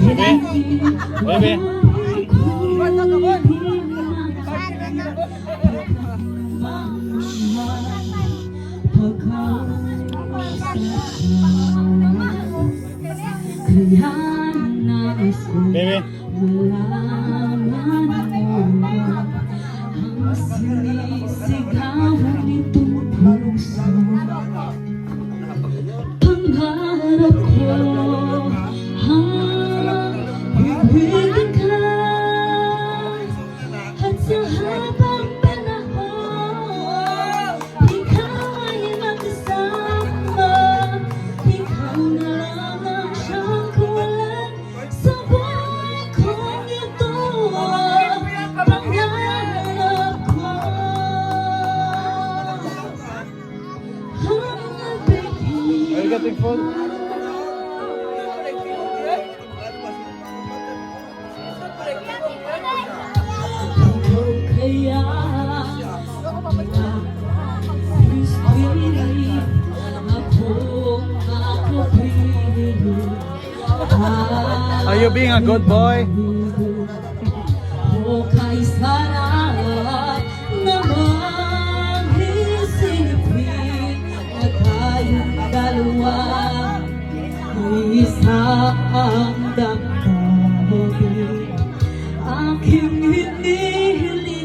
Bebe. Bebe. Sinisigawan nitong puso, pangarap ko ibigin ka at sa habang panahon ikaw ay makasama. Ikaw na lang ang siyang kulang sa buhay kong ito. Pangarap ko Are you getting full? kaya pilit ako pilit. Are you being a good boy? O kay sarap namang isipin na tayong dalawa ay isang damdamin. Aking hinihiling